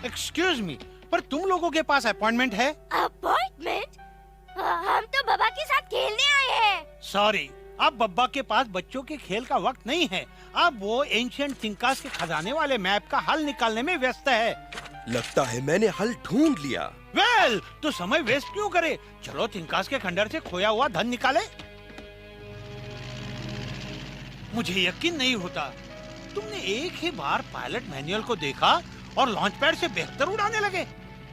Excuse me, पर तुम लोगों के पास अपॉइंटमेंट है? अपॉइंटमेंट? हम तो बाबा के साथ खेलने आए हैं। सॉरी, अब बब्बा के पास बच्चों के खेल का वक्त नहीं है। अब वो एंशिएंट थिंकास के खजाने वाले मैप का हल निकालने में व्यस्त है। लगता है मैंने हल ढूंढ लिया। वेल, तो समय वेस्ट क्यों करे? चलो थिंकास के खंडर से खोया हुआ धन निकाले। मुझे यकीन नहीं होता, तुमने एक ही बार पायलट मैनुअल को देखा और लॉन्च पैड से बेहतर उड़ाने लगे।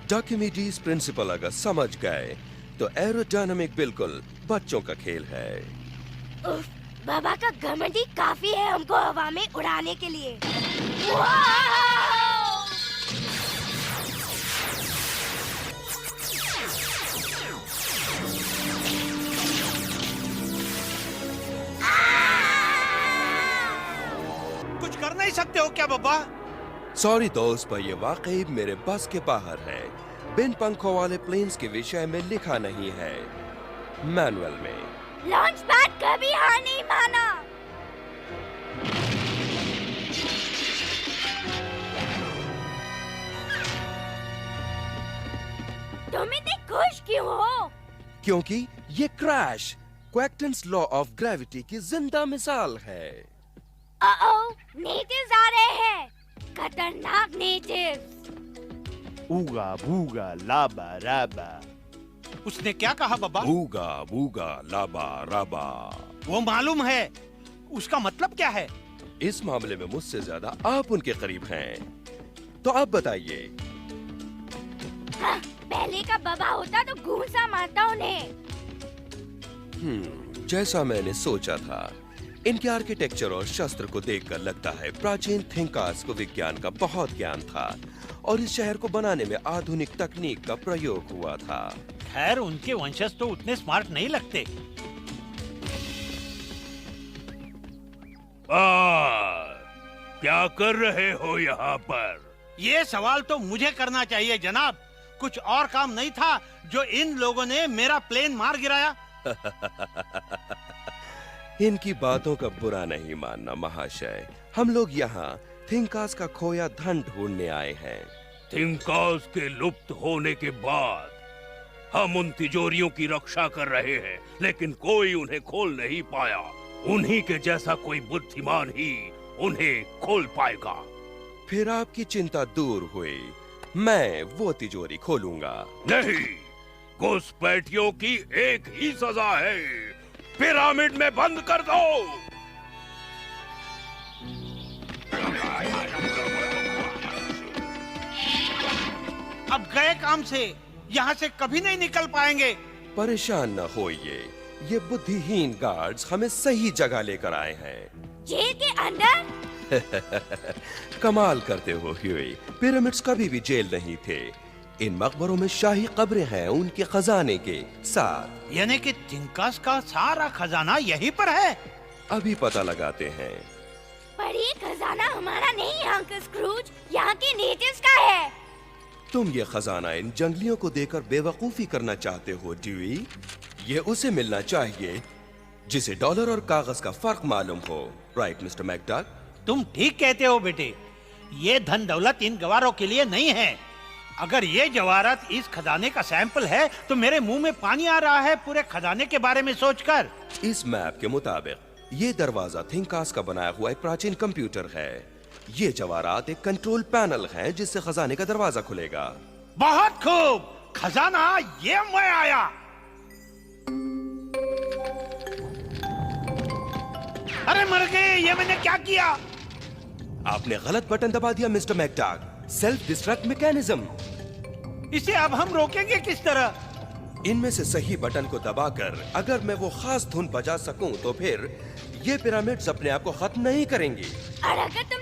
डॉक्यूमेंट्रीज प्रिंसिपल अगर समझ गए तो एरोडायनामिक बिल्कुल बच्चों का खेल है। उफ, बाबा का घमंड ही काफी है हमको हवा में उड़ाने के लिए। वाह! कुछ कर नहीं सकते हो क्या बब्बा? सॉरी दोस्त, पर ये वाकई मेरे बस के बाहर है। बिन पंखों वाले प्लेन्स के विषय में लिखा नहीं है मैनुअल में। लॉन्च पैड कभी हार नहीं माना। तुम इतने खुश क्यों हो? क्योंकि ये क्रैश क्वैक्टन्स लॉ ऑफ ग्रेविटी की जिंदा मिसाल है। नेटिव्स आ रहे हैं, खतरनाक नेटिव्स। ऊगा बूगा लाबा राबा। उसने क्या कहा बब्बा? बूगा बूगा लाबा राबा। वो मालूम है, उसका मतलब क्या है? इस मामले में मुझसे ज्यादा आप उनके करीब हैं। तो आप बताइए। हाँ, पहले का बाबा होता तो घूसा मारता उन्हें। जैसा मैंने सोचा था। इनके आर्किटेक्चर और शस्त्र को देखकर लगता है प्राचीन थिंकार्स को विज्ञान का बहुत ज्ञान था और इस शहर को बनाने में आधुनिक तकनीक का प्रयोग हुआ था। खैर, उनके वंशज तो उतने स्मार्ट नहीं लगते। क्या कर रहे हो यहाँ पर? ये सवाल तो मुझे करना चाहिए जनाब। कुछ और काम नहीं था जो इन लोगों ने मेरा प्लेन मार गिराया? इनकी बातों का बुरा नहीं मानना महाशय। हम लोग यहाँ थिंकास का खोया धन ढूंढने आए हैं। थिंकास के लुप्त होने के बाद हम उन तिजोरियों की रक्षा कर रहे हैं, लेकिन कोई उन्हें खोल नहीं पाया। उन्हीं के जैसा कोई बुद्धिमान ही उन्हें खोल पाएगा। फिर आपकी चिंता दूर हुई। मैं वो तिजोरी खोलूंगा। नहीं, घुसपैठियों की एक ही सजा है, पिरामिड में बंद कर दो। अब गए काम से, यहाँ से कभी नहीं निकल पाएंगे। परेशान न होइए, ये बुद्धिहीन गार्ड्स हमें सही जगह लेकर आए हैं। जेल के अंदर? कमाल करते हो ह्यूई, पिरामिड्स कभी भी जेल नहीं थे। इन मकबरों में शाही कब्रें हैं उनके खजाने के साथ। यानी कि थिंकास का सारा खजाना यहीं पर है। अभी पता लगाते हैं। पर ये खजाना हमारा नहीं है अंकल स्क्रूज, यहाँ के नेटिव्स का है। तुम ये खजाना इन जंगलियों को देकर बेवकूफी करना चाहते हो ड्यूई। ये उसे मिलना चाहिए जिसे डॉलर और कागज का फर्क मालूम हो। Right mister McDuck? तुम ठीक कहते हो बेटे। ये धन दौलत इन गवारों के लिए नहीं है। अगर ये जवाहरात इस खजाने का सैंपल है तो मेरे मुंह में पानी आ रहा है पूरे खजाने के बारे में सोचकर। इस मैप के मुताबिक ये दरवाजा थिंकास का बनाया हुआ एक प्राचीन कंप्यूटर है। ये जवाहरात एक कंट्रोल पैनल है जिससे खजाने का दरवाजा खुलेगा। बहुत खूब, खजाना ये मैं आया। अरे मर गए, ये मैंने क्या किया? आपने गलत बटन दबा दिया mister McDuck. Self destruct mechanism. इसे अब हम रोकेंगे किस तरह? इनमें से सही बटन को दबाकर अगर मैं वो खास धुन बजा सकूं तो फिर ये पिरामिड्स अपने आप को खत्म नहीं करेंगी। और अगर तुम